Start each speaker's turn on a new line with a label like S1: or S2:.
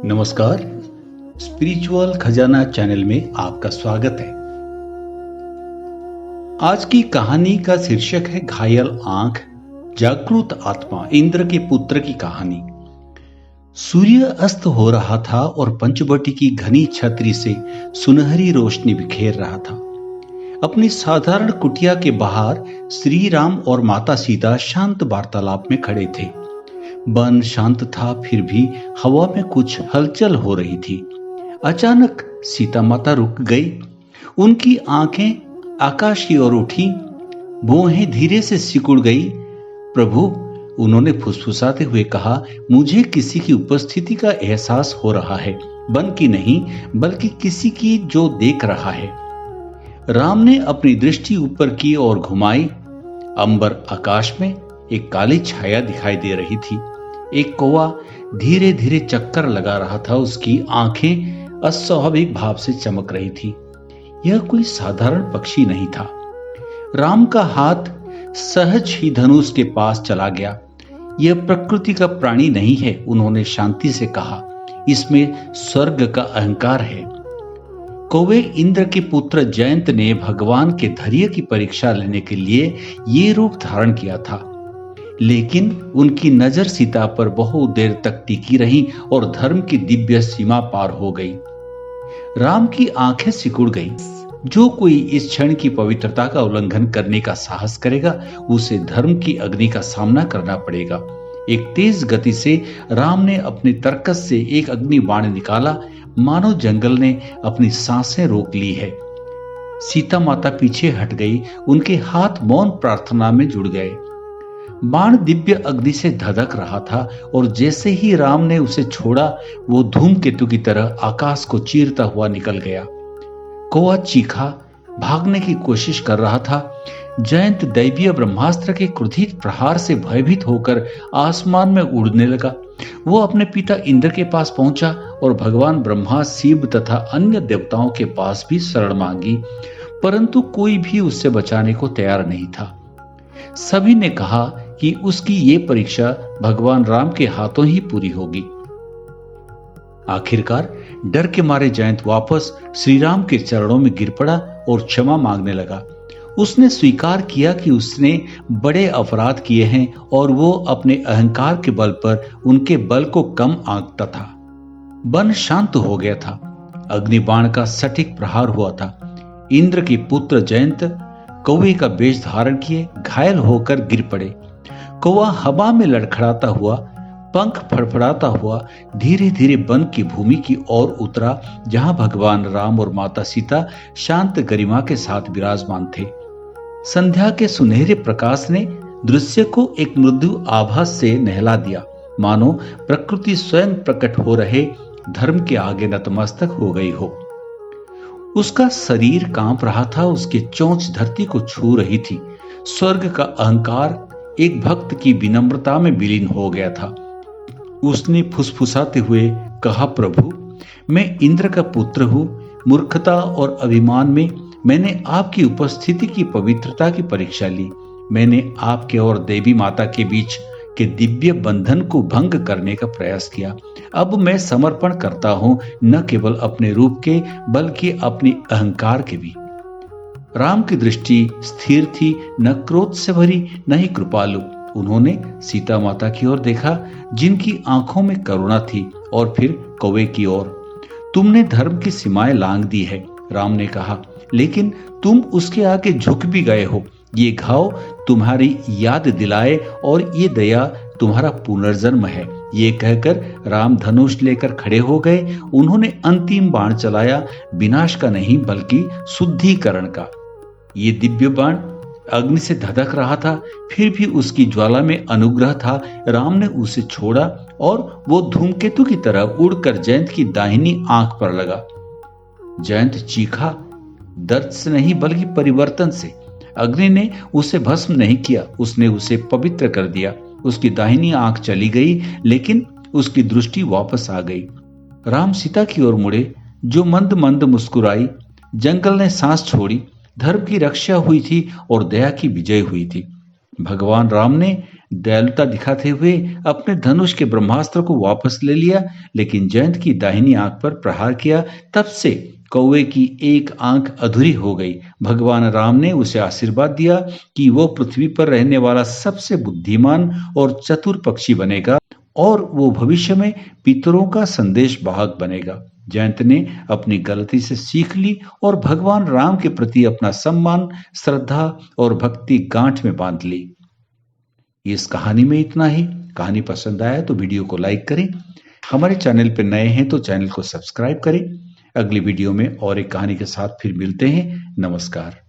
S1: नमस्कार। स्पिरिचुअल खजाना चैनल में आपका स्वागत है। आज की कहानी का शीर्षक है घायल आंख, जागृत आत्मा, इंद्र के पुत्र की कहानी। सूर्य अस्त हो रहा था और पंचवटी की घनी छतरी से सुनहरी रोशनी बिखेर रहा था। अपनी साधारण कुटिया के बाहर श्री राम और माता सीता शांत वार्तालाप में खड़े थे। वन शांत था, फिर भी हवा में कुछ हलचल हो रही थी। अचानक सीता माता रुक गई। उनकी आंखें आकाश की ओर उठी, भौहें धीरे से सिकुड़ गई। प्रभु, उन्होंने फुसफुसाते हुए कहा, मुझे किसी की उपस्थिति का एहसास हो रहा है, वन की नहीं बल्कि किसी की जो देख रहा है। राम ने अपनी दृष्टि ऊपर की ओर घुमाई। अंबर आकाश में एक काली छाया दिखाई दे रही थी। एक कौवा धीरे धीरे चक्कर लगा रहा था। उसकी आंखें अस्वाभाविक भाव से चमक रही थी। यह कोई साधारण पक्षी नहीं था। राम का हाथ सहज ही धनुष के पास चला गया। यह प्रकृति का प्राणी नहीं है, उन्होंने शांति से कहा, इसमें स्वर्ग का अहंकार है। कौवे इंद्र के पुत्र जयंत ने भगवान के धैर्य की परीक्षा लेने के लिए ये रूप धारण किया था। लेकिन उनकी नजर सीता पर बहुत देर तक टिकी रही और धर्म की दिव्य सीमा पार हो गई। राम की आंखें सिकुड़ गईं। जो कोई इस क्षण की पवित्रता का उल्लंघन करने का साहस करेगा, उसे धर्म की अग्नि का सामना करना पड़ेगा। एक तेज गति से राम ने अपने तरकस से एक अग्नि बाण निकाला, मानो जंगल ने अपनी सांसें रोक ली है। सीता माता पीछे हट गई, उनके हाथ मौन प्रार्थना में जुड़ गए। बाण दिव्य अग्नि से धधक रहा था और जैसे ही राम ने उसे छोड़ा, वो धूमकेतु की तरह आकाश को चीरता हुआ निकल गया। कौवा चीखा, भागने की कोशिश कर रहा था। जयंत दैवीय ब्रह्मास्त्र के क्रोधित प्रहार से भयभीत होकर आसमान में उड़ने लगा। वो अपने पिता इंद्र के पास पहुंचा और भगवान ब्रह्मा, शिव तथा अन्य देवताओं के पास भी शरण मांगी, परंतु कोई भी उससे बचाने को तैयार नहीं था। सभी ने कहा कि उसकी ये परीक्षा भगवान राम के हाथों ही पूरी होगी। आखिरकार डर के मारे जयंत वापस श्री राम के चरणों में गिर पड़ा और क्षमा मांगने लगा। उसने स्वीकार किया कि उसने बड़े अपराध किए हैं और वो अपने अहंकार के बल पर उनके बल को कम आंकता था। वन शांत हो गया था। अग्निबाण का सटीक प्रहार हुआ था। इंद्र के पुत्र जयंत कौवे का वेश धारण किए घायल होकर गिर पड़े। कौवा हवा में लड़खड़ाता हुआ, पंख फड़फड़ाता हुआ धीरे धीरे वन की भूमि की ओर उतरा, जहां भगवान राम और माता सीता शांत गरिमा के साथ विराजमान थे। संध्या के सुनहरे प्रकाश ने दृश्य को एक मृदु आभास से नहला दिया, मानो प्रकृति स्वयं प्रकट हो रहे धर्म के आगे नतमस्तक हो गई हो। उसका शरीर कांप रहा था, उसकी चोंच धरती को छू रही थी। स्वर्ग का अहंकार एक भक्त की विनम्रता में विलीन हो गया था। उसने फुसफुसाते हुए कहा, प्रभु, मैं इंद्र का पुत्र हूं। मूर्खता और अभिमान में मैंने आपकी उपस्थिति की पवित्रता की परीक्षा ली। मैंने आपके और देवी माता के बीच के दिव्य बंधन को भंग करने का प्रयास किया। अब मैं समर्पण करता हूं, न केवल अपने रूप के बल्कि अपनी अहंकार के भी। राम की दृष्टि स्थिर थी, न क्रोध से भरी न ही कृपालु। उन्होंने सीता माता की ओर देखा, जिनकी आंखों में करुणा थी, और फिर कौवे की ओर। तुमने धर्म की सीमाएं लांघ दी है, राम ने कहा, लेकिन तुम उसके आगे झुक भी गए हो। ये घाव तुम्हारी याद दिलाए और ये दया तुम्हारा पुनर्जन्म है। ये कहकर राम धनुष लेकर खड़े हो गए। उन्होंने अंतिम बाण चलाया, विनाश का नहीं बल्कि शुद्धिकरण का। ये दिव्य बाण अग्नि से धधक रहा था, फिर भी उसकी ज्वाला में अनुग्रह था। राम ने उसे छोड़ा और वो धूमकेतु की तरह उड़कर जयंत की दाहिनी आंख पर लगा। जयंत चीखा, दर्द से नहीं बल्कि परिवर्तन से। अग्नि ने उसे भस्म नहीं किया, उसने उसे पवित्र कर दिया। उसकी दाहिनी आंख चली गई, लेकिन उसकी दृष्टि वापस आ गई। राम सीता की ओर मुड़े, जो मंद मंद मुस्कुराई। जंगल ने सांस छोड़ी। धर्म की रक्षा हुई थी और दया की विजय हुई थी। भगवान राम ने दयालुता दिखाते हुए अपने धनुष के ब्रह्मास्त्र को वापस ले लिया, लेकिन जयंत की दाहिनी आंख पर प्रहार किया। तब से कौवे की एक आंख अधूरी हो गई। भगवान राम ने उसे आशीर्वाद दिया कि वो पृथ्वी पर रहने वाला सबसे बुद्धिमान और चतुर पक्षी बनेगा और वो भविष्य में पितरों का संदेश वाहक बनेगा। जयंत ने अपनी गलती से सीख ली और भगवान राम के प्रति अपना सम्मान, श्रद्धा और भक्ति गांठ में बांध ली। इस कहानी में इतना ही। कहानी पसंद आया तो वीडियो को लाइक करें। हमारे चैनल पर नए हैं तो चैनल को सब्सक्राइब करें। अगली वीडियो में और एक कहानी के साथ फिर मिलते हैं। नमस्कार।